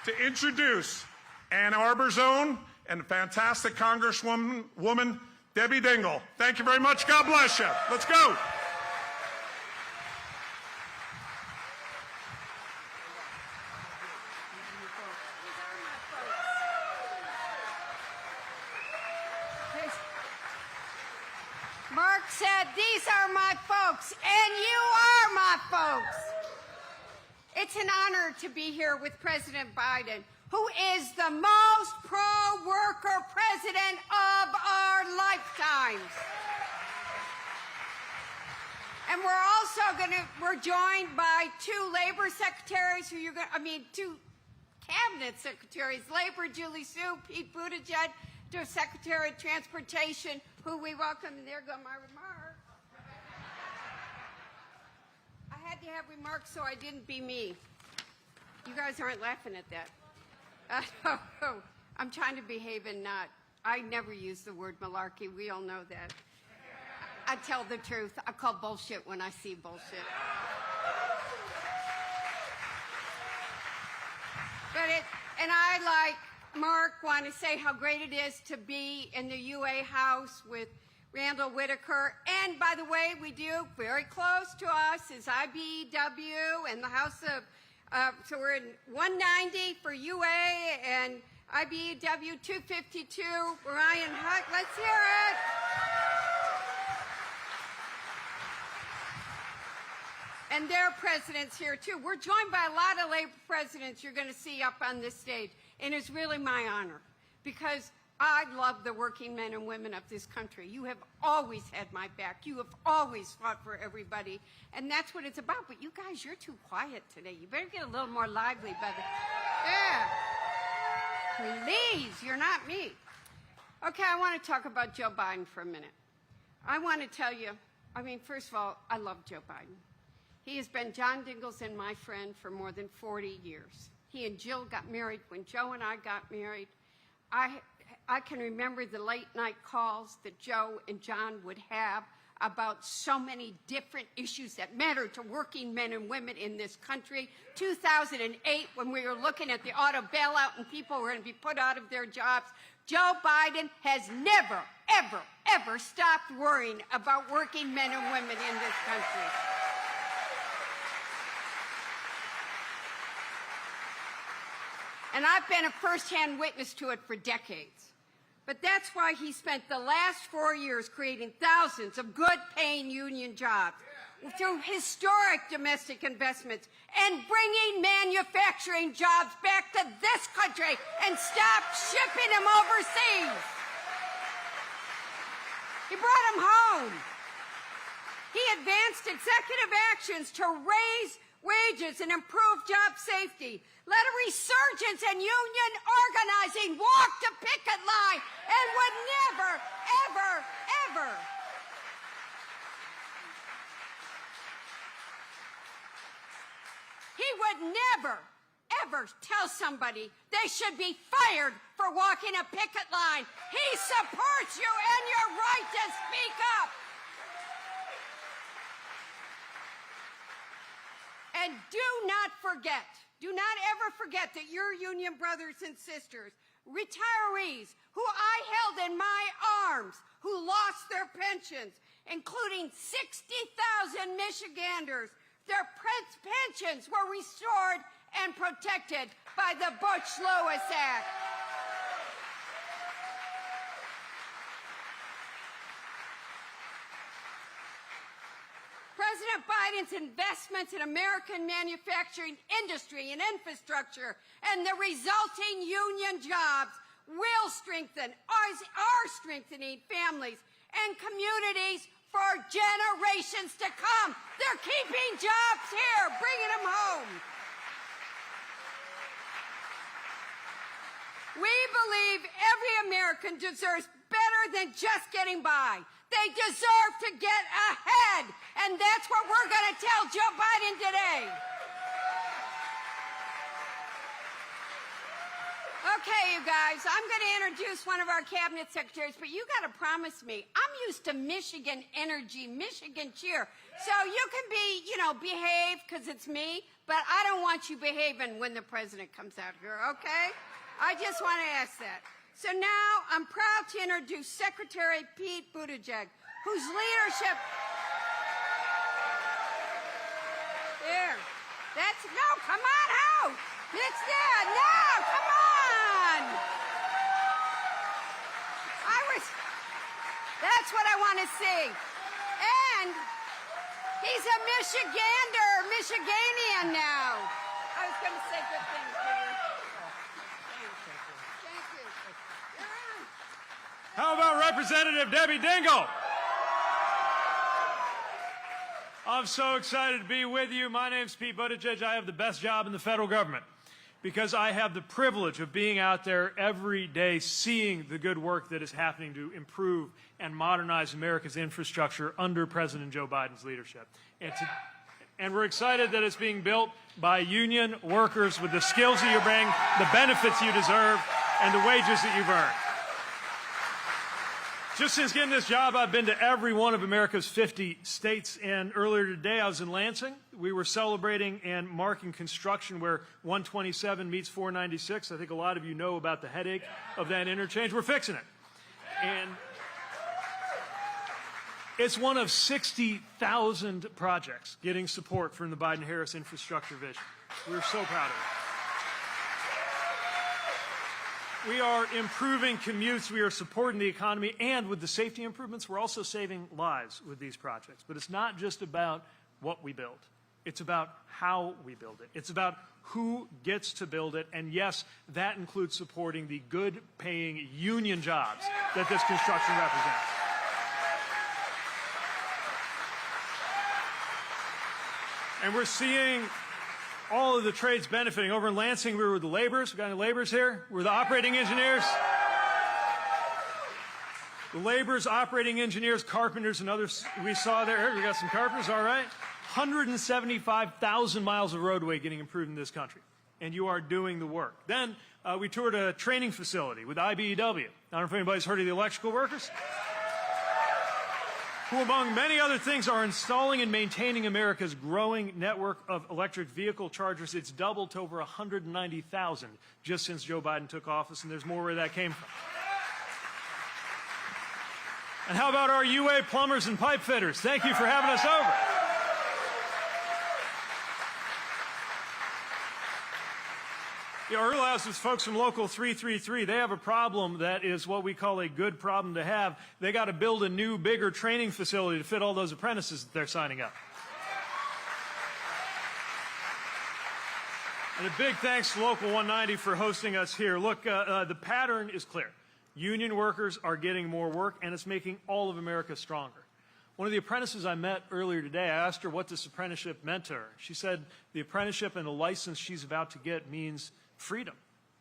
to introduce Ann Arbor's own and fantastic Congresswoman Debbie Dingell. Thank you very much. God bless you. Let's go. Mark said, "These are my folks," and you are my folks. It's an honor to be here with President Biden, who is the most pro-worker president of our lifetimes. And we're joined by two labor secretaries two cabinet secretaries, labor Julie Su, Pete Buttigieg, to Secretary of Transportation, who we welcome, and there go my remarks. I had to have remarks so I didn't be me. You guys aren't laughing at that. I'm trying to behave and not. I never use the word malarkey. We all know that. I tell the truth. I call bullshit when I see bullshit. And I, like Mark, want to say how great it is to be in the UA House with Randall Whitaker. And by the way, we do very close to us is IBEW and the House of, so we're in 190 for UA and IBEW 252. Ryan Huck, let's hear it. And their president's here too. We're joined by a lot of labor presidents you're going to see up on this stage. And it's really my honor because I love the working men and women of this country. You have always had my back. You have always fought for everybody. And that's what it's about. But you guys, you're too quiet today. You better get a little more lively, brother. Yeah. Please, you're not me. Okay, I want to talk about Joe Biden for a minute. I want to tell you, first of all, I love Joe Biden. He has been John Dingell's and my friend for more than 40 years. He and Jill got married when Joe and I got married. I can remember the late night calls that Joe and John would have about so many different issues that matter to working men and women in this country. 2008, when we were looking at the auto bailout and people were going to be put out of their jobs, Joe Biden has never, ever, ever stopped worrying about working men and women in this country. And I've been a first-hand witness to it for decades. But that's why he spent the last 4 years creating thousands of good-paying union jobs through historic domestic investments and bringing manufacturing jobs back to this country and stop shipping them overseas. He brought them home. He advanced executive actions to raise wages and improve job safety, led a resurgence in union organizing, walked the picket line, and would never, ever, ever he would never, ever tell somebody they should be fired for walking a picket line. He supports you and your right to speak up. And do not ever forget that your union brothers and sisters, retirees who I held in my arms, who lost their pensions, including 60,000 Michiganders, their pensions were restored and protected by the Butch-Lewis Act. President Biden's investments in American manufacturing industry and infrastructure and the resulting union jobs will strengthen, are strengthening families and communities for generations to come. They're keeping jobs here, bringing them home. We believe every American deserves better than just getting by. They deserve to get ahead, and that's what we're going to tell Joe Biden today. Okay, you guys, I'm going to introduce one of our cabinet secretaries, but you got to promise me. I'm used to Michigan energy, Michigan cheer. So you can be, behave because it's me, but I don't want you behaving when the president comes out here, okay? I just want to ask that. So now I'm proud to introduce Secretary Pete Buttigieg, whose leadership... There. No, come on out. It's there. No, come on. That's what I want to see. And he's a Michiganian now. I was going to say good things for you. Thank you. You're on. How about Representative Debbie Dingell? I'm so excited to be with you. My name's Pete Buttigieg. I have the best job in the federal government because I have the privilege of being out there every day seeing the good work that is happening to improve and modernize America's infrastructure under President Joe Biden's leadership. And we're excited that it's being built by union workers with the skills that you bring, the benefits you deserve, and the wages that you've earned. Just since getting this job, I've been to every one of America's 50 states, and earlier today I was in Lansing. We were celebrating and marking construction where 127 meets 496. I think a lot of you know about the headache of that interchange. We're fixing it. And it's one of 60,000 projects getting support from the Biden-Harris infrastructure vision. We're so proud of it. We are improving commutes, we are supporting the economy, and with the safety improvements, we're also saving lives with these projects. But it's not just about what we build. It's about how we build it. It's about who gets to build it, and yes, that includes supporting the good-paying union jobs that this construction represents. And we're seeing all of the trades benefiting. Over in Lansing, we were with the laborers. We got any laborers here? We're the operating engineers. The laborers, operating engineers, carpenters, and others we saw there. We got some carpenters, all right. 175,000 miles of roadway getting improved in this country. And you are doing the work. Then we toured a training facility with IBEW. I don't know if anybody's heard of the electrical workers, who, among many other things, are installing and maintaining America's growing network of electric vehicle chargers. It's doubled to over 190,000 just since Joe Biden took office, and there's more where that came from. And how about our UA plumbers and pipe fitters? Thank you for having us over. Our Earlhouse is folks from Local 333. They have a problem that is what we call a good problem to have. They got to build a new, bigger training facility to fit all those apprentices that they're signing up. And a big thanks to Local 190 for hosting us here. Look, the pattern is clear. Union workers are getting more work, and it's making all of America stronger. One of the apprentices I met earlier today, I asked her what this apprenticeship meant to her. She said the apprenticeship and the license she's about to get means freedom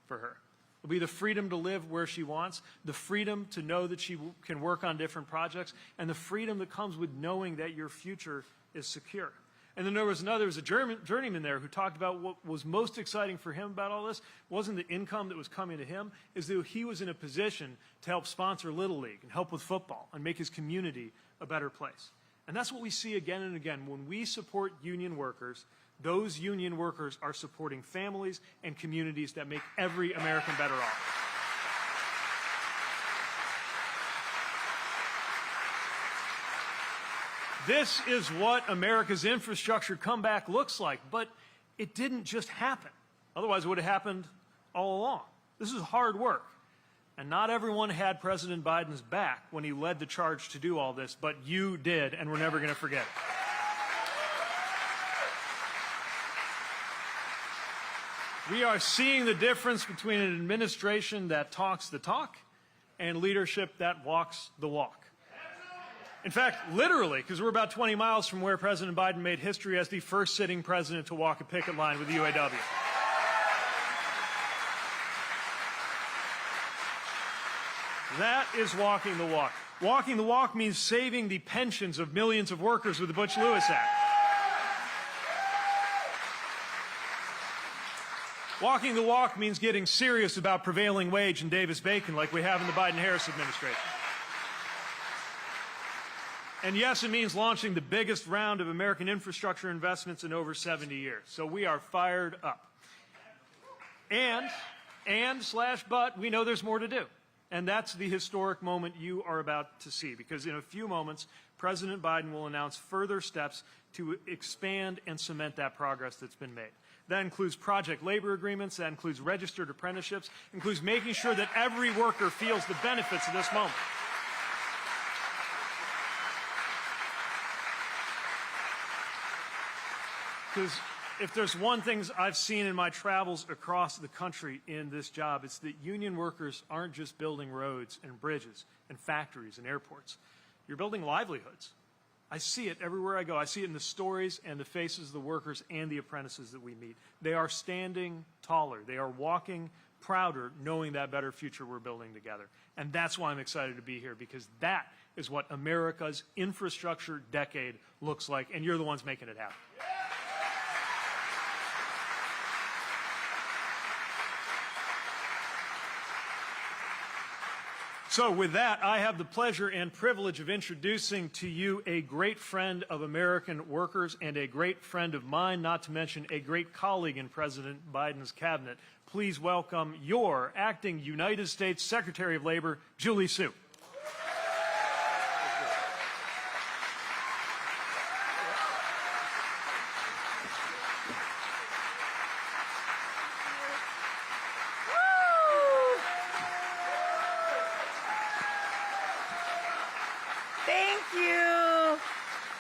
for her. It'll be the freedom to live where she wants, the freedom to know that she can work on different projects, and the freedom that comes with knowing that your future is secure. And then there was a journeyman there who talked about what was most exciting for him about all this wasn't the income that was coming to him, is that he was in a position to help sponsor Little League and help with football and make his community a better place. And that's what we see again and again. When we support union workers, those union workers are supporting families and communities that make every American better off. This is what America's infrastructure comeback looks like, but it didn't just happen. Otherwise, it would have happened all along. This is hard work. And not everyone had President Biden's back when he led the charge to do all this, but you did, and we're never going to forget it. We are seeing the difference between an administration that talks the talk and leadership that walks the walk. In fact, literally, because we're about 20 miles from where President Biden made history as the first sitting president to walk a picket line with the UAW. That is walking the walk. Walking the walk means saving the pensions of millions of workers with the Butch-Lewis Act. Walking the walk means getting serious about prevailing wage and Davis-Bacon like we have in the Biden-Harris administration. And yes, it means launching the biggest round of American infrastructure investments in over 70 years. So we are fired up. But we know there's more to do. And that's the historic moment you are about to see, because in a few moments, President Biden will announce further steps to expand and cement that progress that's been made. That includes project labor agreements, that includes registered apprenticeships, includes making sure that every worker feels the benefits of this moment. Because if there's one thing I've seen in my travels across the country in this job, it's that union workers aren't just building roads and bridges and factories and airports. You're building livelihoods. I see it everywhere I go. I see it in the stories and the faces of the workers and the apprentices that we meet. They are standing taller. They are walking prouder, knowing that better future we're building together. And that's why I'm excited to be here, because that is what America's infrastructure decade looks like, and you're the ones making it happen. So with that, I have the pleasure and privilege of introducing to you a great friend of American workers and a great friend of mine, not to mention a great colleague in President Biden's cabinet. Please welcome your acting United States Secretary of Labor, Julie Su.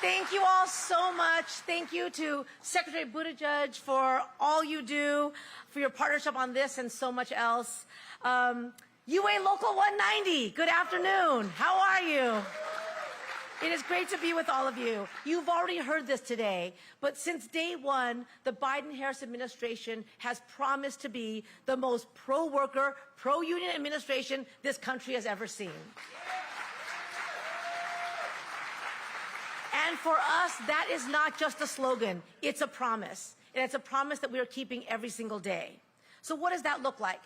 Thank you all so much. Thank you to Secretary Buttigieg for all you do, for your partnership on this and so much else. UA Local 190, good afternoon. How are you? It is great to be with all of you. You've already heard this today, but since day one, the Biden-Harris administration has promised to be the most pro-worker, pro-union administration this country has ever seen. And for us, that is not just a slogan, it's a promise. And it's a promise that we are keeping every single day. So what does that look like?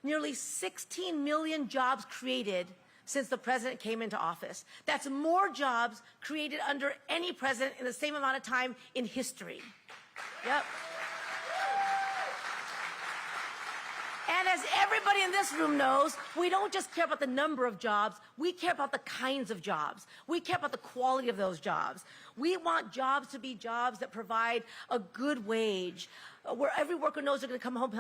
Nearly 16 million jobs created since the president came into office. That's more jobs created under any president in the same amount of time in history. Yep. And as everybody in this room knows, we don't just care about the number of jobs, we care about the kinds of jobs. We care about the quality of those jobs. We want jobs to be jobs that provide a good wage, where every worker knows they're going to come home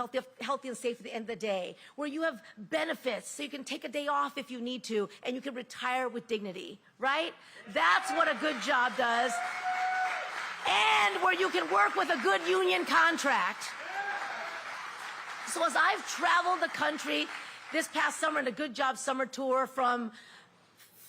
healthy and safe at the end of the day, where you have benefits so you can take a day off if you need to, and you can retire with dignity, right? That's what a good job does. And where you can work with a good union contract. So as I've traveled the country this past summer in a Good Job Summer Tour, from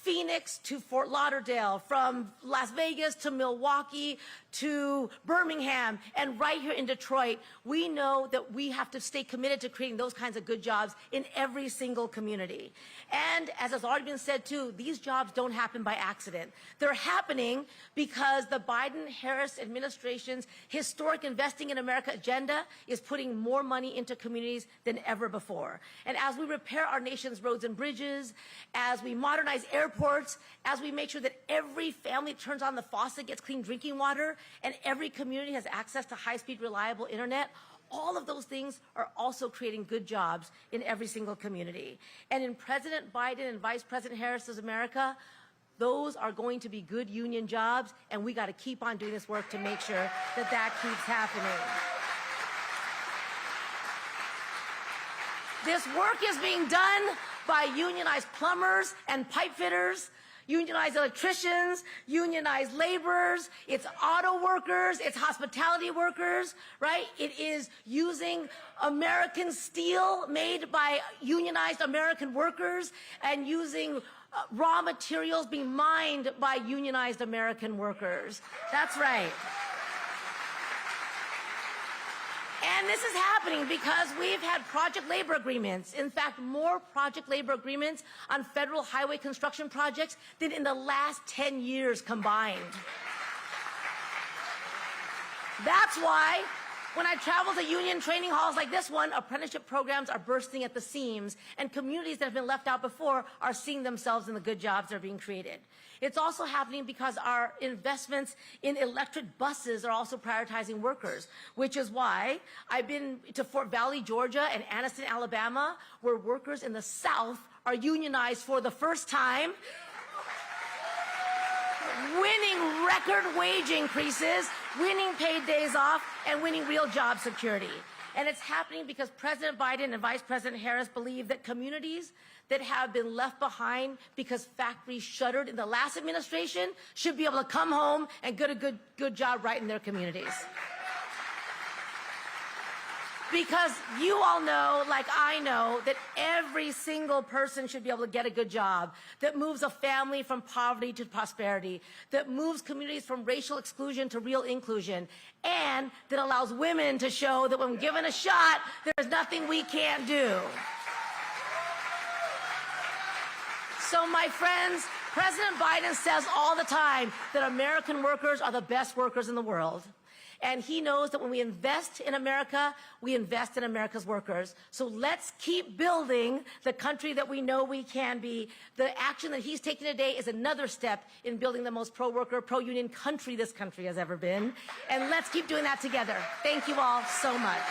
Phoenix to Fort Lauderdale, from Las Vegas to Milwaukee to Birmingham, and right here in Detroit, we know that we have to stay committed to creating those kinds of good jobs in every single community. And as has already been said too, these jobs don't happen by accident. They're happening because the Biden-Harris administration's historic Investing in America agenda is putting more money into communities than ever before. And as we repair our nation's roads and bridges, as we modernize airports, as we make sure that every family turns on the faucet, gets clean drinking water, and every community has access to high-speed, reliable internet, all of those things are also creating good jobs in every single community. And in President Biden and Vice President Harris's America, those are going to be good union jobs, and we got to keep on doing this work to make sure that that keeps happening. This work is being done by unionized plumbers and pipe fitters, unionized electricians, unionized laborers, it's auto workers, it's hospitality workers, right? It is using American steel made by unionized American workers and using raw materials being mined by unionized American workers. That's right. And this is happening because we've had project labor agreements. In fact, more project labor agreements on federal highway construction projects than in the last 10 years combined. That's why When I travel to union training halls like this one, apprenticeship programs are bursting at the seams, and communities that have been left out before are seeing themselves in the good jobs that are being created. It's also happening because our investments in electric buses are also prioritizing workers, which is why I've been to Fort Valley, Georgia, and Anniston, Alabama, where workers in the South are unionized for the first time, winning record wage increases, winning paid days off, and winning real job security. And it's happening because President Biden and Vice President Harris believe that communities that have been left behind because factories shuttered in the last administration should be able to come home and get a good job right in their communities. Because you all know, like I know, that every single person should be able to get a good job, that moves a family from poverty to prosperity, that moves communities from racial exclusion to real inclusion, and that allows women to show that when given a shot, there's nothing we can't do. So, my friends, President Biden says all the time that American workers are the best workers in the world. And he knows that when we invest in America, we invest in America's workers. So let's keep building the country that we know we can be. The action that he's taking today is another step in building the most pro-worker, pro-union country this country has ever been. And let's keep doing that together. Thank you all so much.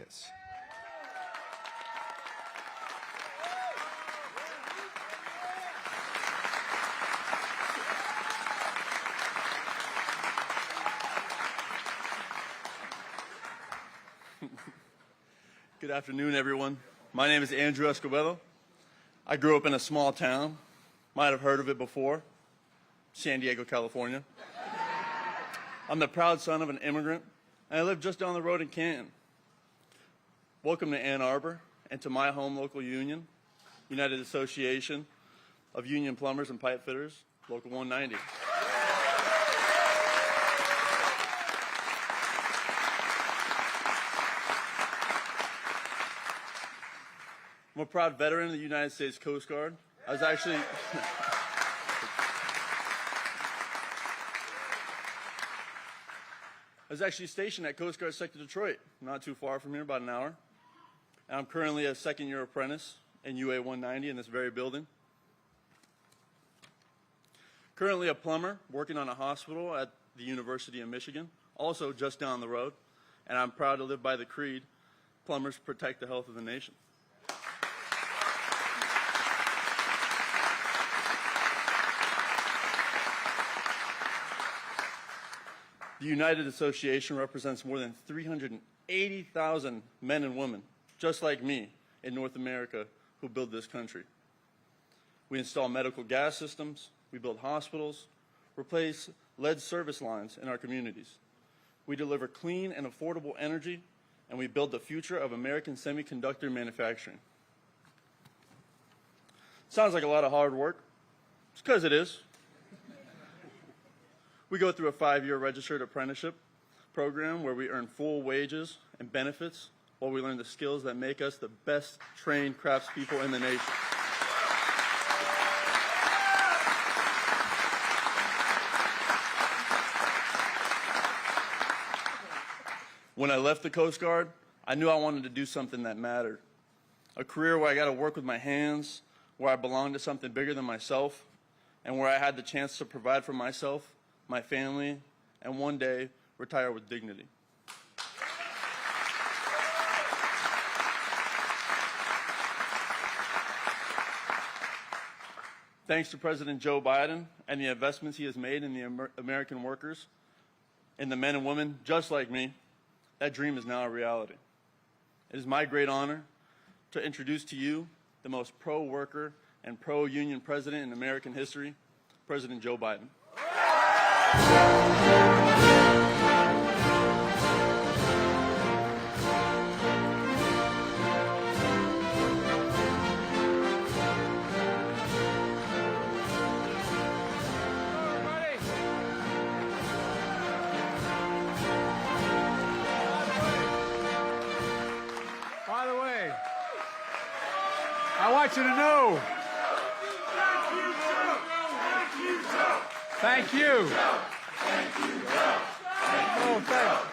Apprentice. Good afternoon, everyone. My name is Andrew Escobedo. I grew up in a small town. Might have heard of it before. San Diego, California. I'm the proud son of an immigrant, and I live just down the road in Canton. Welcome to Ann Arbor and to my home local union, United Association of Union Plumbers and Pipe Fitters, Local 190. I'm a proud veteran of the United States Coast Guard. I was actually stationed at Coast Guard Sector Detroit, not too far from here, about an hour. And I'm currently a second-year apprentice in UA 190 in this very building. Currently a plumber working on a hospital at the University of Michigan, also just down the road. And I'm proud to live by the creed, plumbers protect the health of the nation. The United Association represents more than 380,000 men and women, just like me, in North America who build this country. We install medical gas systems, we build hospitals, replace lead service lines in our communities. We deliver clean and affordable energy, and we build the future of American semiconductor manufacturing. Sounds like a lot of hard work. It's because it is. We go through a 5-year registered apprenticeship program where we earn full wages and benefits while we learn the skills that make us the best trained craftspeople in the nation. When I left the Coast Guard, I knew I wanted to do something that mattered. A career where I got to work with my hands, where I belonged to something bigger than myself, and where I had the chance to provide for myself, my family, and one day retire with dignity. Thanks to President Joe Biden and the investments he has made in the American workers, in the men and women just like me, that dream is now a reality. It is my great honor to introduce to you the most pro-worker and pro-union president in American history, President Joe Biden. By the way, I want you to know. Thank you. Oh,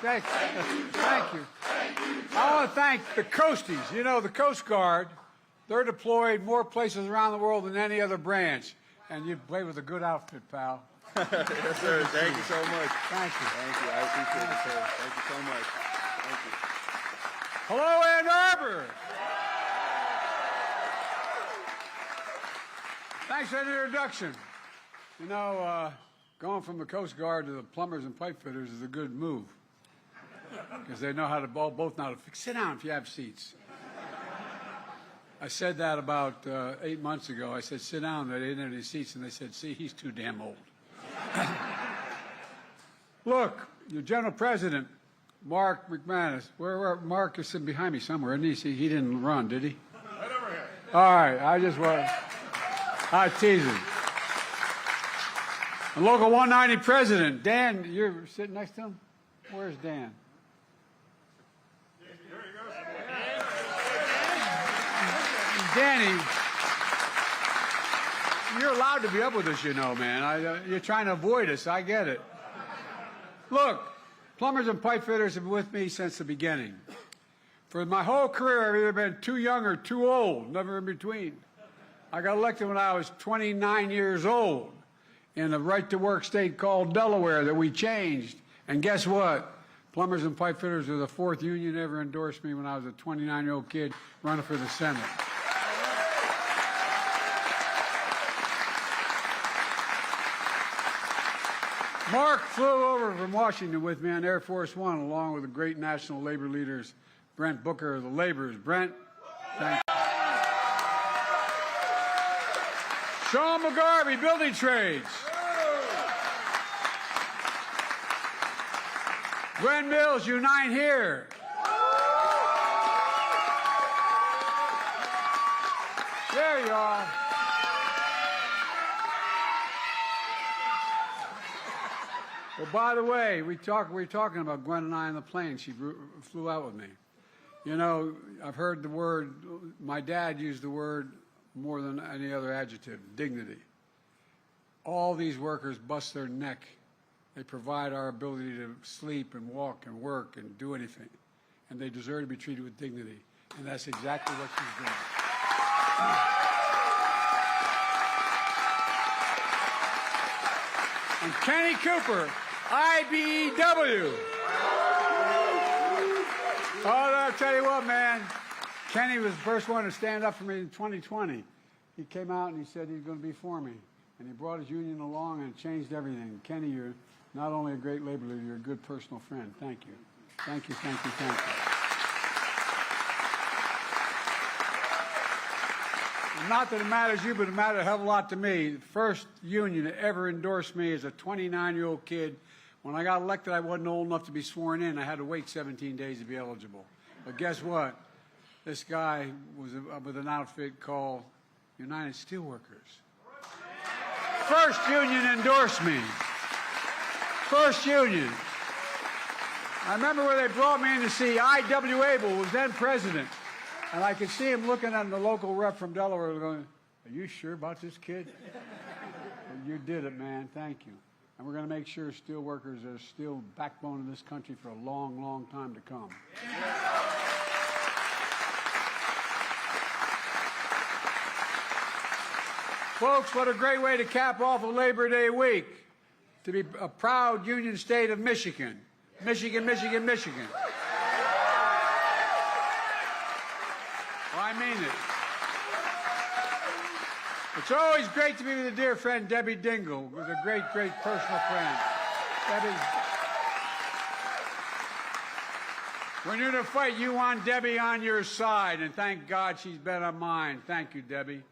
thank you. I want to thank the Coasties. You know, the Coast Guard, they're deployed more places around the world than any other branch. And you play with a good outfit, pal. Yes, sir. Thank you so much. Thank you. Thank you. I appreciate it, sir. Thank you so much. Thank you. Hello, Ann Arbor. Thanks for that introduction. You know, going from the Coast Guard to the plumbers and pipe fitters is a good move because they know how to both know how to fix. Sit down if you have seats. I said that about 8 months ago. I said, sit down. They didn't have any seats, and they said, see, he's too damn old. Look, your General President, Mark McManus. Where Mark is sitting behind me somewhere, isn't he? See, he didn't run, did he? Right over here. All right, I tease him. And Local 190 President, Dan, you're sitting next to him? Where's Dan? Danny, you're allowed to be up with us, you know, man. You're trying to avoid us. I get it. Look, plumbers and pipe fitters have been with me since the beginning. For my whole career, I've either been too young or too old, never in between. I got elected when I was 29 years old in a right-to-work state called Delaware that we changed. And guess what? Plumbers and pipe fitters are the 4th union ever endorsed me when I was a 29-year-old kid running for the Senate. Mark flew over from Washington with me on Air Force One, along with the great national labor leaders, Brent Booker of the Laborers. Brent, thank you. Sean McGarvey, Building Trades. Gwen Mills, Unite Here. There you are. Well, by the way, we were talking about Gwen and I on the plane. She flew out with me. You know, I've heard the word, my dad used the word more than any other adjective, dignity. All these workers bust their neck. They provide our ability to sleep and walk and work and do anything. And they deserve to be treated with dignity. And that's exactly what she's doing. And Kenny Cooper, IBEW. Oh, I'll tell you what, man. Kenny was the first one to stand up for me in 2020. He came out and he said he's going to be for me. And he brought his union along and it changed everything. Kenny, you're not only a great labor leader, you're a good personal friend. Thank you. Thank you, thank you, thank you. And not that it matters to you, but it mattered a hell of a lot to me. The first union that ever endorsed me as a 29-year-old kid. When I got elected, I wasn't old enough to be sworn in. I had to wait 17 days to be eligible. But guess what? This guy was with an outfit called United Steelworkers. First union endorsed me. First union. I remember when they brought me in to see I.W. Abel, who was then president. And I could see him looking at the local rep from Delaware going, are you sure about this kid? Well, you did it, man. Thank you. And we're going to make sure steel workers are still backbone of this country for a long, long time to come. Folks, what a great way to cap off a Labor Day week. To be a proud union state of Michigan. Michigan, Michigan, Michigan. Well, I mean it. It's always great to be with a dear friend, Debbie Dingle, who's a great, great personal friend. Debbie, when you're in a fight, you want Debbie on your side, and thank God she's been on mine. Thank you, Debbie.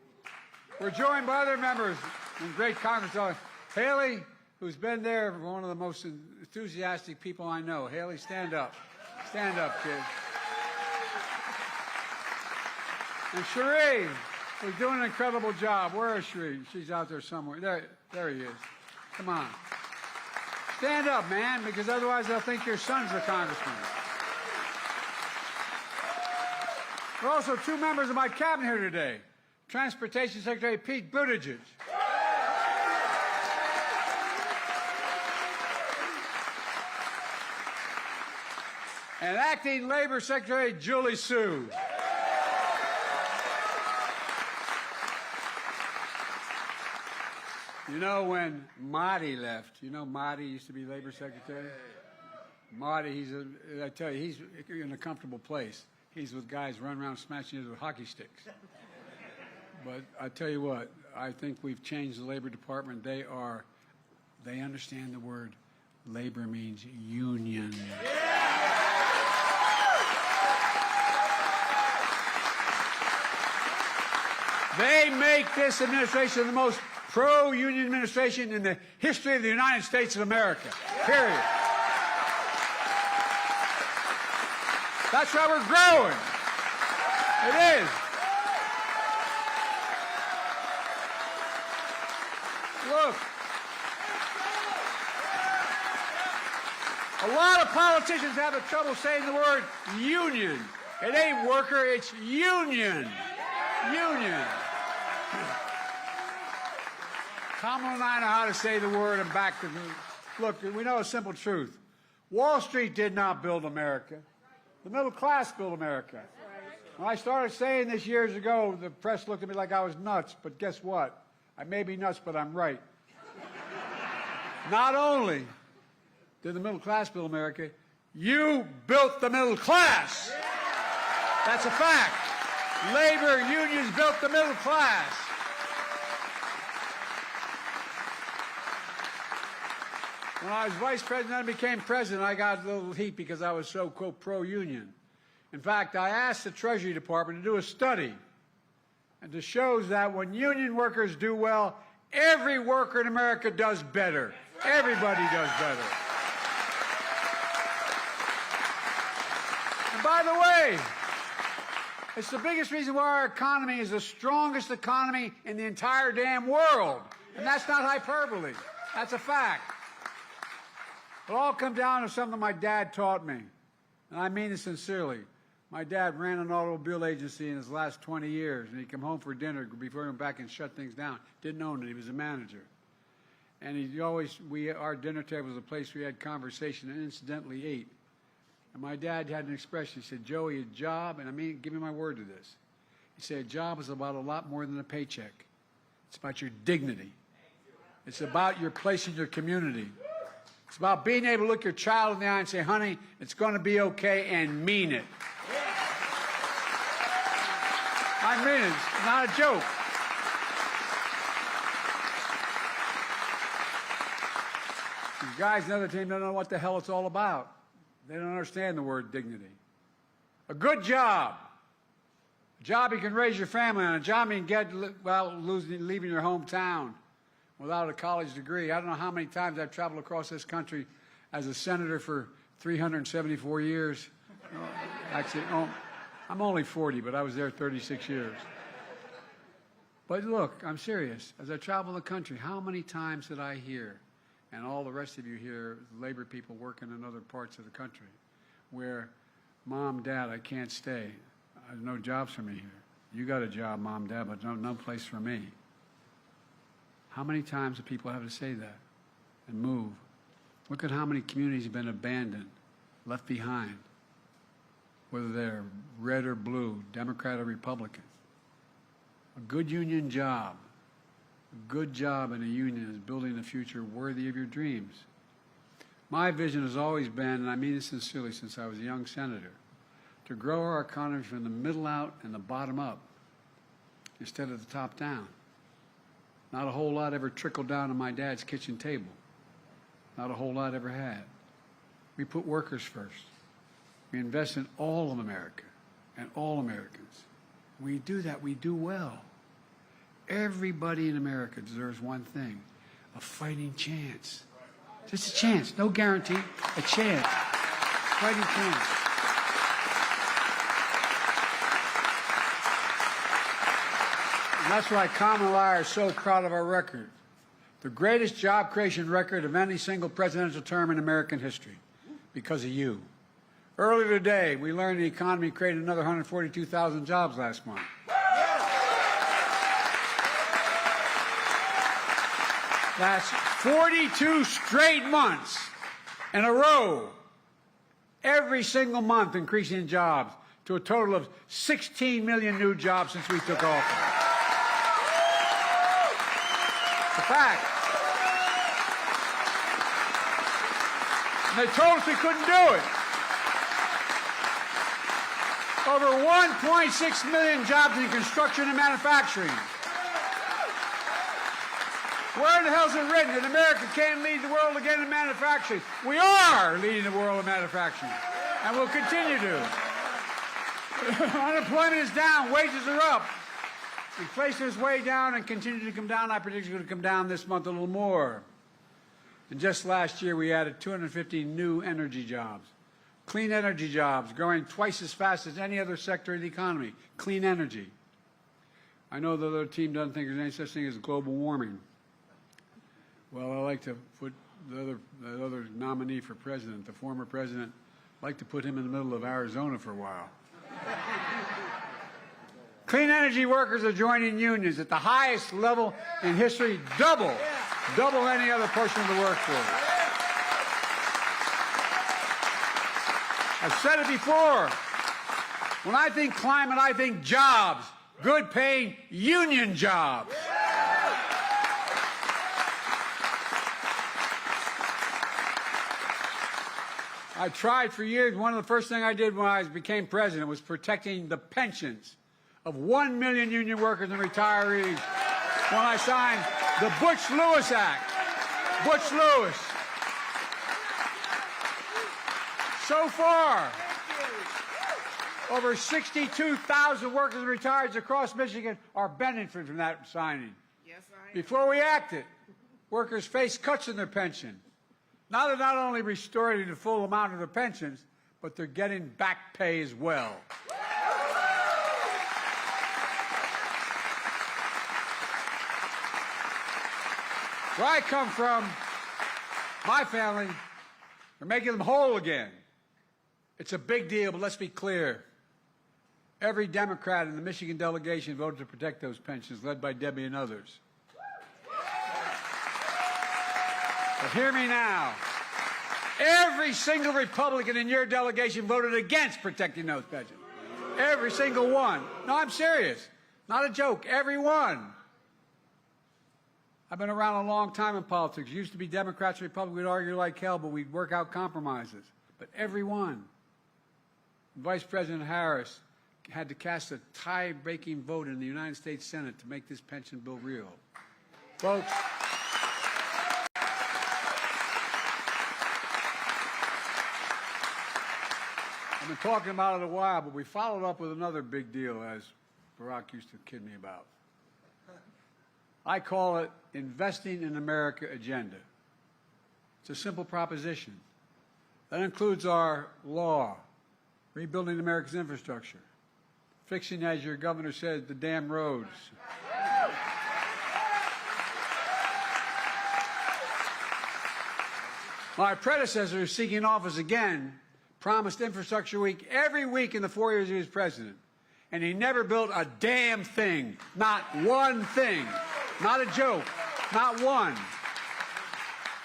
We're joined by other members and great Congress. Haley, who's been there, one of the most enthusiastic people I know. Haley, stand up. Stand up, kid. And Cherie, who's doing an incredible job. Where is Cherie? She's out there somewhere. There he is. Come on. Stand up, man, because otherwise they'll think your son's the congressman. There are also 2 members of my cabinet here today. Transportation Secretary Pete Buttigieg. And Acting Labor Secretary Julie Sue. You know, when Marty left, you know Marty used to be Labor Secretary? Marty, I tell you, he's in a comfortable place. He's with guys running around smashing it with hockey sticks. But I tell you what, I think we've changed the Labor Department. They understand the word labor means union. They make this administration the most pro-union administration in the history of the United States of America, period. That's why we're growing. It is. Look, a lot of politicians have trouble saying the word union. It ain't worker, it's union. Union. Kamala and I know how to say the word and back to look, we know a simple truth. Wall Street did not build America. The middle class built America. When I started saying this years ago, the press looked at me like I was nuts, but guess what? I may be nuts, but I'm right. Not only did the middle class build America, You built the middle class. That's a fact. Labor unions built the middle class. When I was vice president and became president, I got a little heat because I was so, quote, pro-union. In fact, I asked the Treasury Department to do a study and it shows that when union workers do well, every worker in America does better. Everybody does better. And by the way, it's the biggest reason why our economy is the strongest economy in the entire damn world. And that's not hyperbole. That's a fact. It all comes down to something my dad taught me. And I mean it sincerely. My dad ran an automobile agency in his last 20 years, and he'd come home for dinner before he went back and shut things down. Didn't own it. He was a manager. And our dinner table was a place we had conversation and incidentally ate. And my dad had an expression. He said, Joey, a job, and I mean, give me my word to this. He said, a job is about a lot more than a paycheck. It's about your dignity. It's about your place in your community. It's about being able to look your child in the eye and say, honey, it's going to be okay, and mean it. I mean it. It's not a joke. These guys in the other team don't know what the hell it's all about. They don't understand the word dignity. A good job. A job you can raise your family on. A job you can get without leaving your hometown without a college degree. I don't know how many times I've traveled across this country as a senator for 374 years. Actually, I'm only 40, but I was there 36 years. But look, I'm serious. As I travel the country, how many times did I hear, and all the rest of you hear, labor people working in other parts of the country, where, Mom, Dad, I can't stay. There's no jobs for me here. You got a job, Mom, Dad, but no place for me. How many times do people have to say that and move? Look at how many communities have been abandoned, left behind, whether they're red or blue, Democrat or Republican. A good union job, a good job in a union is building a future worthy of your dreams. My vision has always been, and I mean this sincerely since I was a young senator, to grow our economy from the middle out and the bottom up instead of the top down. Not a whole lot ever trickled down to my dad's kitchen table. Not a whole lot ever had. We put workers first. We invest in all of America and all Americans. When we do that, we do well. Everybody in America deserves one thing, a fighting chance. Just a chance, no guarantee, a chance. Fighting chance. And that's why Carmen and I are so proud of our record. The greatest job creation record of any single presidential term in American history, because of you. Earlier today, we learned the economy created another 142,000 jobs last month. That's 42 straight months in a row, every single month increasing jobs to a total of 16 million new jobs since we took office. It's a fact. And they told us we couldn't do it. Over 1.6 million jobs in construction and manufacturing. Where in the hell is it written that America can't lead the world again in manufacturing? We are leading the world in manufacturing, and we'll continue to. Unemployment is down, wages are up. Inflation is way down and continue to come down. I predict it's going to come down this month a little more. And just last year, we added 250 new energy jobs. Clean energy jobs, growing twice as fast as any other sector of the economy. Clean energy. I know the other team doesn't think there's any such thing as global warming. Well, I like to put the other nominee for president, the former president, I'd like to put him in the middle of Arizona for a while. Clean energy workers are joining unions at the highest level in history, double any other portion of the workforce. I've said it before. When I think climate, I think jobs, good paying union jobs. I tried for years. One of the first things I did when I became president was protecting the pensions of 1 million union workers and retirees when I signed the Butch-Lewis Act. Butch-Lewis. So far, over 62,000 workers and retirees across Michigan are benefiting from that signing. Yes, I Before we acted, workers faced cuts in their pension. Now they're not only restoring the full amount of their pensions, but they're getting back pay as well. Where I come from, my family, are making them whole again. It's a big deal, but let's be clear. Every Democrat in the Michigan delegation voted to protect those pensions, led by Debbie and others. But hear me now. Every single Republican in your delegation voted against protecting those pensions. Every single one. No, I'm serious. Not a joke. Every one. I've been around a long time in politics. It used to be Democrats and Republicans. We'd argue like hell, but we'd work out compromises. But every one. Vice President Harris had to cast a tie-breaking vote in the United States Senate to make this pension bill real. Folks, I've been talking about it a while, but we followed up with another big deal, as Barack used to kid me about. I call it Investing in America agenda. It's a simple proposition. That includes our law, rebuilding America's infrastructure, fixing, as your governor said, the damn roads. My predecessor, who's seeking office again, promised Infrastructure Week every week in the 4 years he was president. And he never built a damn thing. Not one thing. Not a joke. Not one.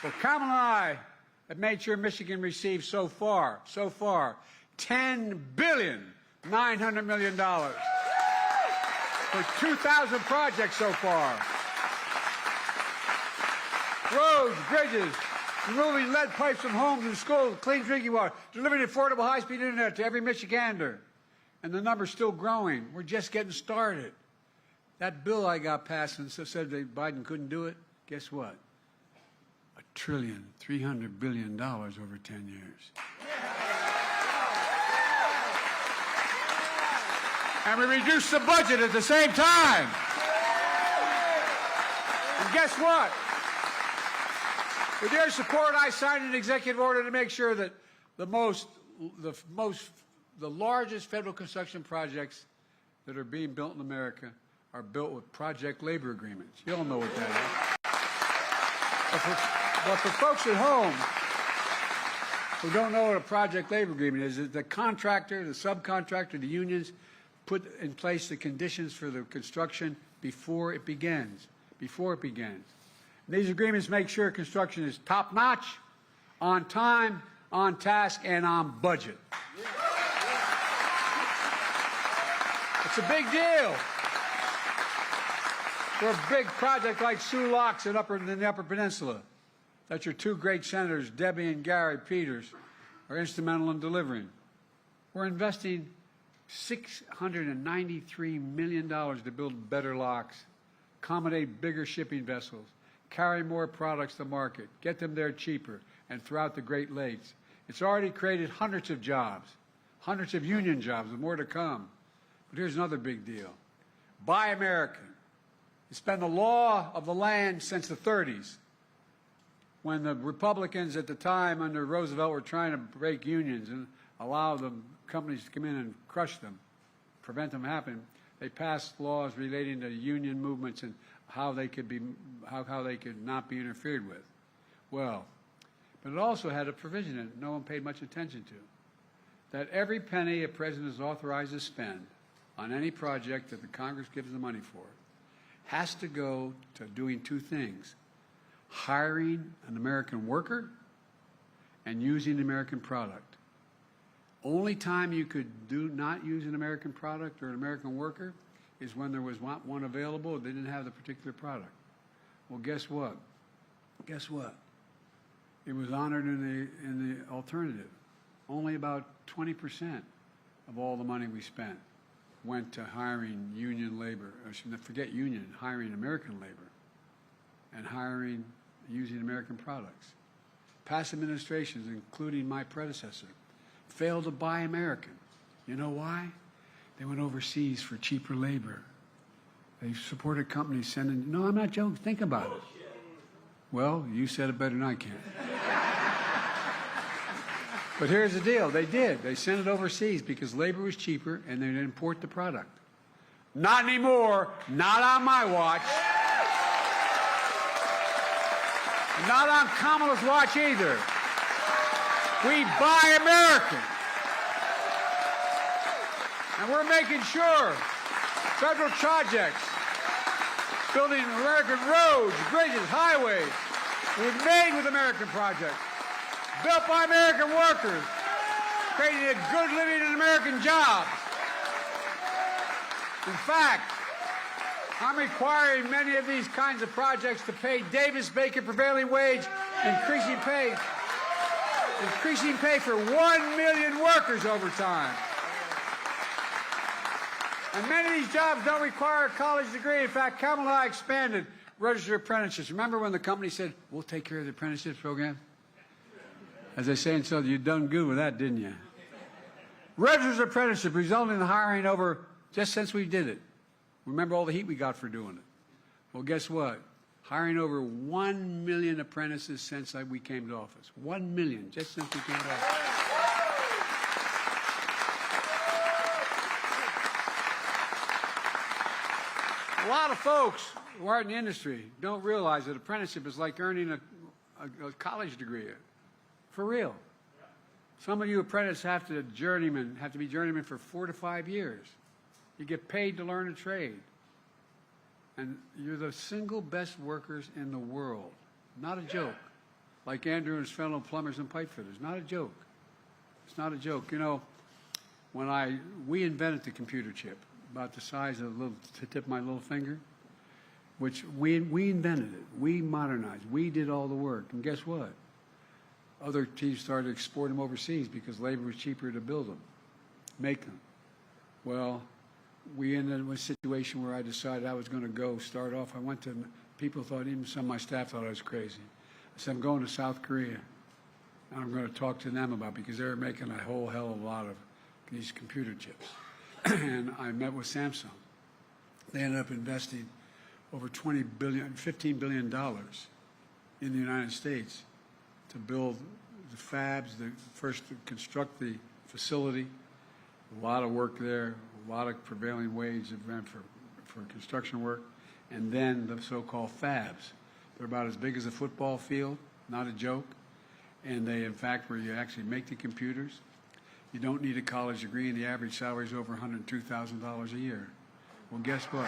Well, Kamala and I have made sure Michigan receives so far, $10.9 billion for 2,000 projects so far. Roads, bridges, removing lead pipes from homes and schools, clean drinking water, delivering affordable high-speed internet to every Michigander. And the number's still growing. We're just getting started. That bill I got passed and said that Biden couldn't do it, guess what? $1.3 trillion over 10 years. And we reduced the budget at the same time. And guess what? With your support, I signed an executive order to make sure that the largest federal construction projects that are being built in America are built with project labor agreements. You all know what that is. But for folks at home who don't know what a project labor agreement is, the contractor, the subcontractor, the unions put in place the conditions for the construction before it begins. And these agreements make sure construction is top-notch, on time, on task, and on budget. It's a big deal. For a big project like Soo Locks in the Upper Peninsula, that your two great senators, Debbie and Gary Peters, are instrumental in delivering. We're investing $693 million to build better locks, accommodate bigger shipping vessels, carry more products to market, get them there cheaper, and throughout the Great Lakes. It's already created hundreds of jobs, hundreds of union jobs, and more to come. But here's another big deal. Buy American. It's been the law of the land since the 30s, when the Republicans at the time under Roosevelt were trying to break unions and allow the companies to come in and crush them, prevent them happening. They passed laws relating to union movements and how they could not be interfered with. Well, but it also had a provision that no one paid much attention to, that every penny a president is authorized to spend on any project that the Congress gives the money for has to go to doing two things: hiring an American worker and using the American product. Only time you could not use an American product or an American worker is when there was one available, they didn't have the particular product. Well, guess what? It was honored in the alternative. only about 20% of all the money we spent went to hiring union labor, or forget union, hiring American labor, and hiring, using American products. Past administrations, including my predecessor, failed to buy American. You know why? They went overseas for cheaper labor. They supported companies sending, no, I'm not joking, think about it. Well, you said it better than I can. But here's the deal, they did. They sent it overseas because labor was cheaper and they'd import the product. Not anymore, not on my watch. Not on Kamala's watch either. We buy American. And we're making sure federal projects, building American roads, bridges, highways, were made with American projects, built by American workers, creating a good living and American jobs. In fact, I'm requiring many of these kinds of projects to pay Davis-Bacon prevailing wage, increasing pay for 1 million workers over time. And many of these jobs don't require a college degree. In fact, Kamala and I expanded registered apprenticeships. Remember when the company said, we'll take care of the apprenticeship program? As they say in Southern, you done good with that, didn't you? Registered apprenticeship resulted in the hiring over, just since we did it. Remember all the heat we got for doing it. Well, guess what? Hiring over 1 million apprentices since we came to office. 1 million, just since we came to office. A lot of folks who are in the industry don't realize that apprenticeship is like earning a college degree. For real. Some of you apprentices have to be journeymen for 4 to 5 years. You get paid to learn a trade. And you're the single best workers in the world. Not a joke. Like Andrew and his fellow plumbers and pipe fitters. Not a joke. It's not a joke. You know, we invented the computer chip, about the size of the tip of my little finger, which we invented it. We modernized. We did all the work. And guess what? Other teams started to export them overseas because labor was cheaper to build them, make them. Well, we ended up with a situation where I decided I was going to start off. I went to, people thought, even some of my staff thought I was crazy. I said, I'm going to South Korea, and I'm going to talk to them about, because they were making a whole hell of a lot of these computer chips. And I met with Samsung. They ended up investing over $15 billion in the United States to build the fabs, first to construct the facility. A lot of work there, a lot of prevailing wage for construction work, and then the so-called fabs. They're about as big as a football field, not a joke. And they, in fact, where you actually make the computers, you don't need a college degree, and the average salary is over $102,000 a year. Well, guess what?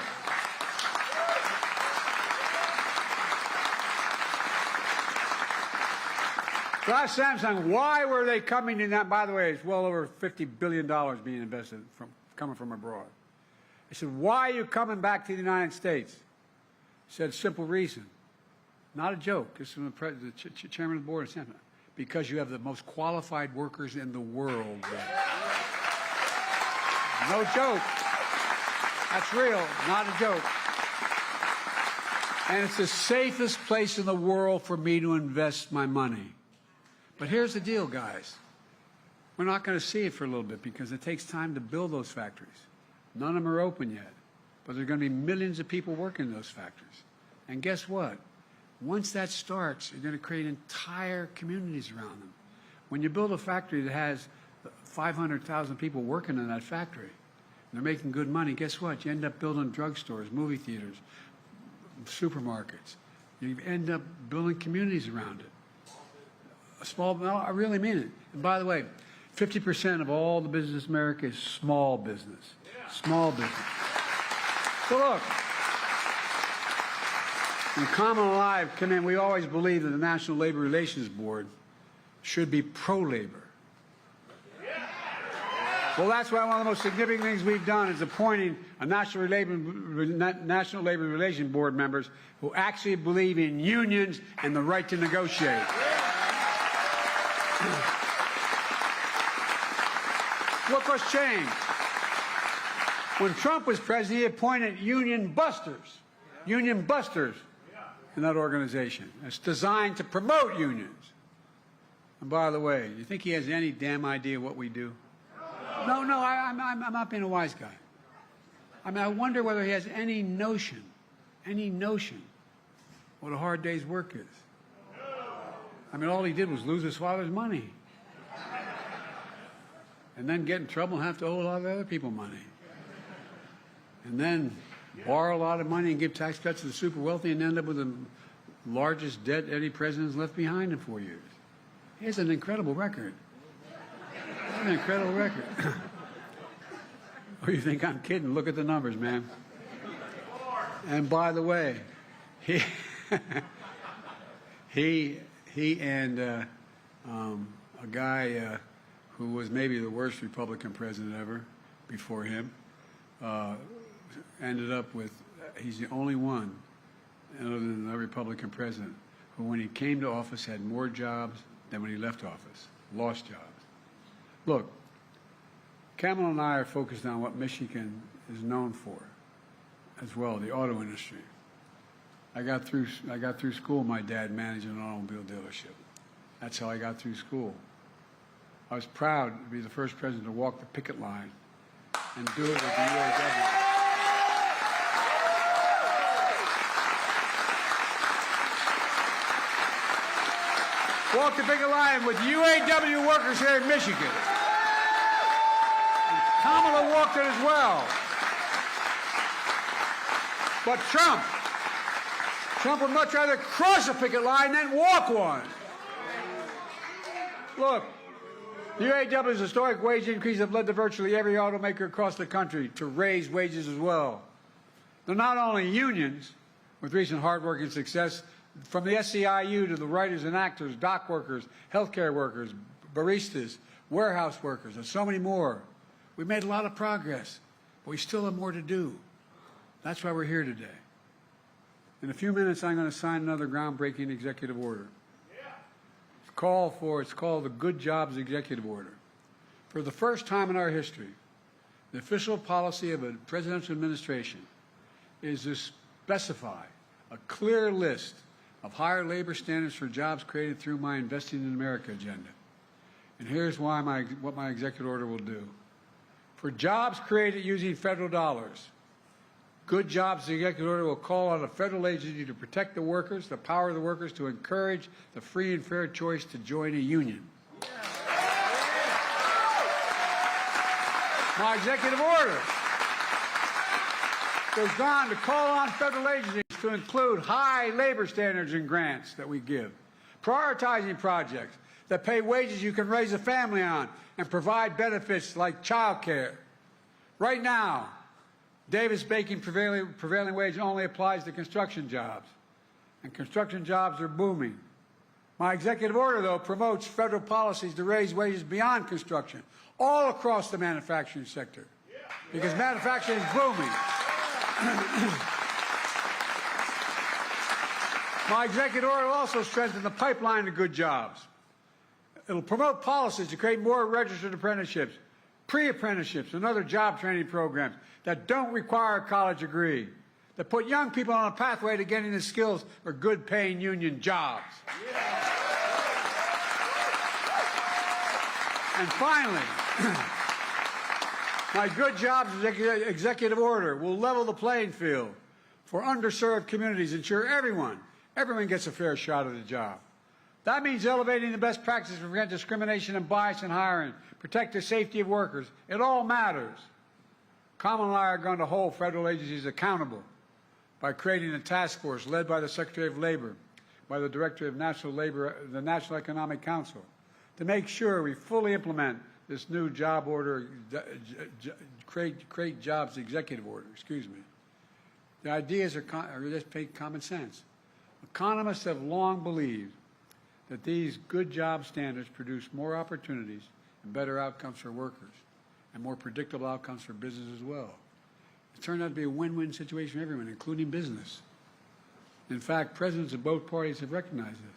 So I asked Samsung, why were they coming in that? By the way, it's well over $50 billion being invested coming from abroad. I said, why are you coming back to the United States? He said, simple reason. Not a joke. This is from the chairman of the board of Samsung. Because you have the most qualified workers in the world. No joke. That's real, not a joke. And it's the safest place in the world for me to invest my money. But here's the deal, guys. We're not going to see it for a little bit because it takes time to build those factories. None of them are open yet. But there are going to be millions of people working in those factories. And guess what? Once that starts, you're going to create entire communities around them. When you build a factory that has 500,000 people working in that factory, and they're making good money, guess what? You end up building drugstores, movie theaters, supermarkets. You end up building communities around it. No, I really mean it. And by the way, 50% of all the business in America is small business. Small business. So look, when Kamala and I come in, we always believe that the National Labor Relations Board should be pro-labor. Well, that's why one of the most significant things we've done is appointing a National Labor Relations Board members who actually believe in unions and the right to negotiate. Look what's changed. When Trump was president, he appointed union busters in that organization. It's designed to promote unions. And by the way, you think he has any damn idea what we do? No, I'm not being a wise guy. I mean, I wonder whether he has any notion what a hard day's work is. I mean, all he did was lose his father's money. And then get in trouble and have to owe a lot of other people money. And then borrow a lot of money and give tax cuts to the super wealthy and end up with the largest debt any president's left behind in 4 years. He has an incredible record. An incredible record. Oh, you think I'm kidding? Look at the numbers, man. And by the way, he and a guy who was maybe the worst Republican president ever before him ended up with, he's the only one other than the Republican president who, when he came to office, had more jobs than when he left office, lost jobs. Look, Kamala and I are focused on what Michigan is known for as well, the auto industry. I got through school, my dad managing an automobile dealership. That's how I got through school. I was proud to be the first president to walk the picket line and do it with the UAW. Walk the picket line with UAW workers here in Michigan. And Kamala walked it as well. But Trump would much rather cross a picket line than walk one. Look, the UAW's historic wage increase have led to virtually every automaker across the country to raise wages as well. They're not only unions, with recent hard-working success, from the SEIU to the writers and actors, dock workers, healthcare workers, baristas, warehouse workers, and so many more. We've made a lot of progress, but we still have more to do. That's why we're here today. In a few minutes, I'm going to sign another groundbreaking executive order. It's called the Good Jobs Executive Order. For the first time in our history, the official policy of a presidential administration is to specify a clear list of higher labor standards for jobs created through my Investing in America agenda. And here's what my executive order will do. For jobs created using federal dollars, Good Jobs Executive Order will call on a federal agency to protect the workers, the power of the workers, to encourage the free and fair choice to join a union. My executive order goes on to call on federal agencies to include high labor standards in grants that we give, prioritizing projects that pay wages you can raise a family on and provide benefits like child care. Right now, Davis-Bacon prevailing wage only applies to construction jobs, and construction jobs are booming. My executive order, though, promotes federal policies to raise wages beyond construction, all across the manufacturing sector, because manufacturing is booming. My executive order will also strengthen the pipeline to good jobs. It will promote policies to create more registered apprenticeships, pre-apprenticeships, and other job training programs that don't require a college degree, that put young people on a pathway to getting the skills for good-paying union jobs. And finally, my Good Jobs Executive Order will level the playing field for underserved communities, ensure everyone gets a fair shot at a job. That means elevating the best practices to prevent discrimination and bias in hiring, protect the safety of workers. It all matters. Kamala and I are going to hold federal agencies accountable by creating a task force led by the Secretary of Labor, by the Director of National Labor, the National Economic Council, to make sure we fully implement this new job order, create jobs executive order, excuse me. The ideas are just common sense. Economists have long believed that these good job standards produce more opportunities and better outcomes for workers and more predictable outcomes for business as well. It turned out to be a win-win situation for everyone, including business. In fact, presidents of both parties have recognized this.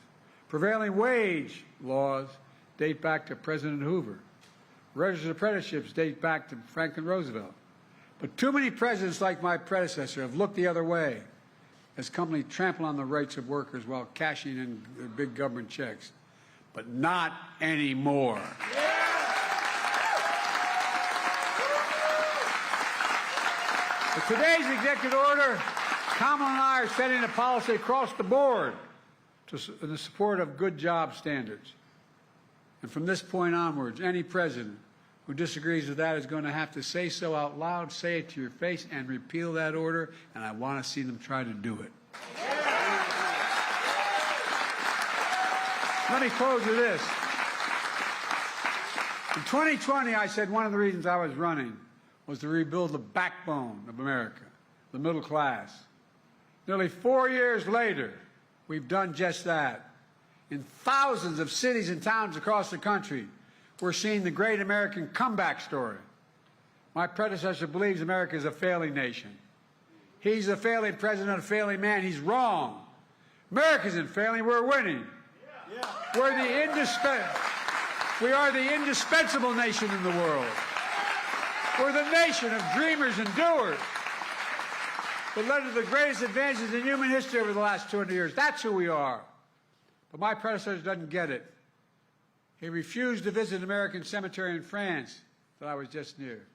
Prevailing wage laws date back to President Hoover, Registered apprenticeships date back to Franklin Roosevelt. But too many presidents like my predecessor have looked the other way as companies trample on the rights of workers while cashing in their big government checks. But not anymore. With today's executive order, Kamala and I are setting a policy across the board in the support of good job standards. And from this point onwards, any president who disagrees with that is going to have to say so out loud, say it to your face, and repeal that order, and I want to see them try to do it. Let me close with this. In 2020, I said one of the reasons I was running was to rebuild the backbone of America, the middle class. Nearly 4 years later, we've done just that. In thousands of cities and towns across the country, we're seeing the great American comeback story. My predecessor believes America is a failing nation. He's a failing president, a failing man. He's wrong. America isn't failing. We're winning. We are the indispensable nation in the world. We're the nation of dreamers and doers that led to the greatest advances in human history over the last 200 years. That's who we are. But my predecessor doesn't get it. He refused to visit an American cemetery in France that I was just near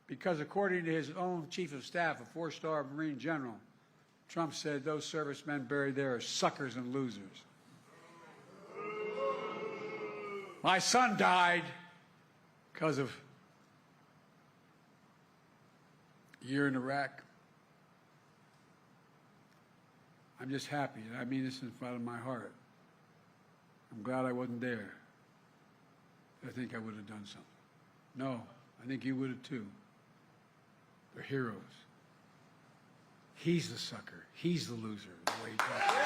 because, according to his own chief of staff, a 4-star Marine general, Trump said those servicemen buried there are suckers and losers. My son died because of a year in Iraq. I'm just happy, and I mean this in front of my heart. I'm glad I wasn't there. I think I would have done something. No, I think you would have too. They're heroes. He's the sucker. He's the loser, the way he talks about it.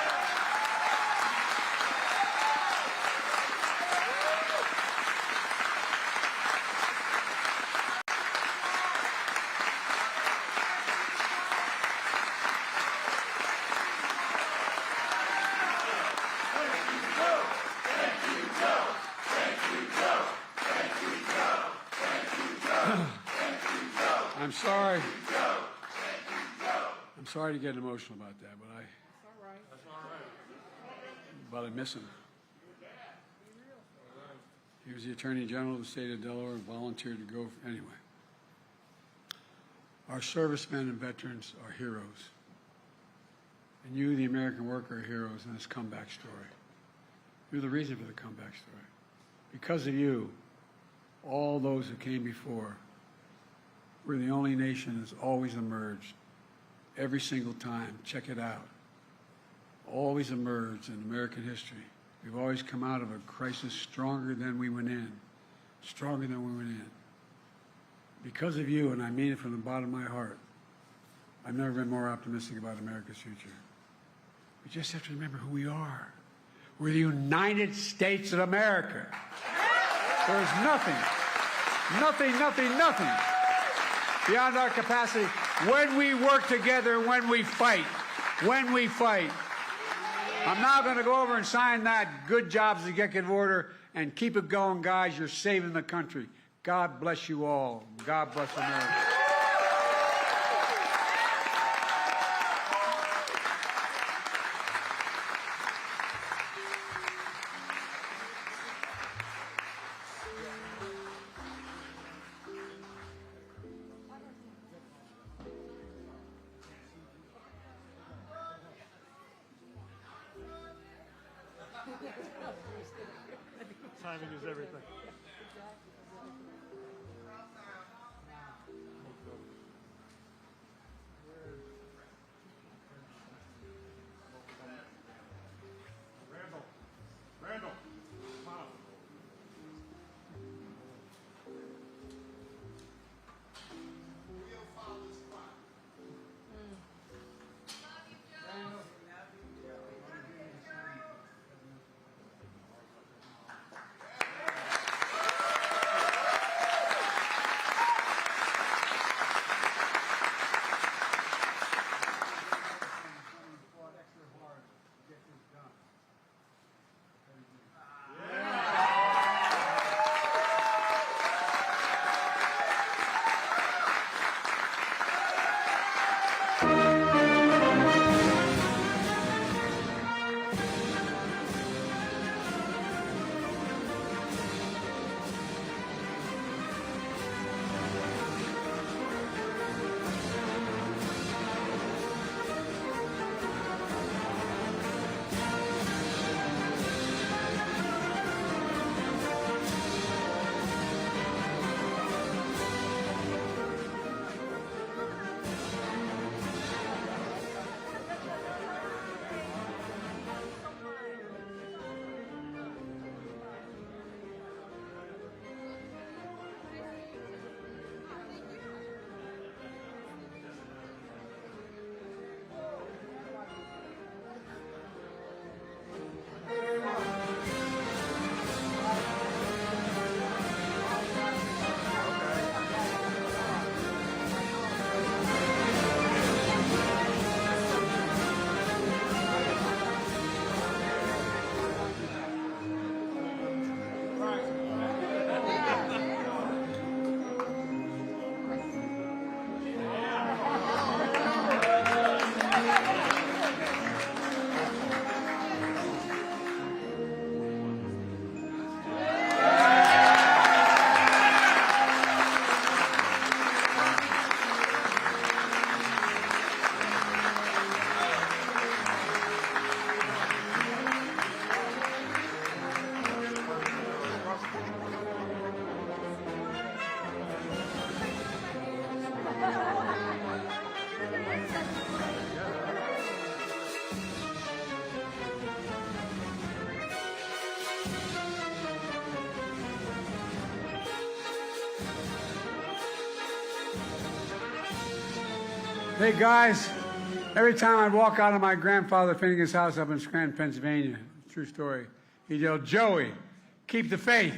I'm sorry to get emotional about that, but I miss him. He was the Attorney General of the state of Delaware and volunteered to go anyway. Our servicemen and veterans are heroes. And you, the American worker, are heroes in this comeback story. You're the reason for the comeback story. Because of you, all those who came before, we're the only nation that's always emerged. Every single time. Check it out. Always emerged in American history. We've always come out of a crisis stronger than we went in. Stronger than we went in. Because of you, and I mean it from the bottom of my heart, I've never been more optimistic about America's future. We just have to remember who we are. We're the United States of America. There's nothing beyond our capacity when we work together, when we fight. I'm now going to go over and sign that good jobs executive order and keep it going, guys. You're saving the country. God bless you all. God bless America. Timing is everything. Randall, come on. Hey, guys, every time I'd walk out of my grandfather Finnegan's house up in Scranton, Pennsylvania, true story, he'd yell, Joey, keep the faith.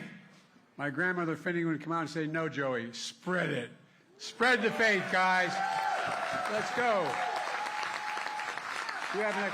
My grandmother Finnegan would come out and say, no, Joey, spread it. Spread the faith, guys. Let's go. We have an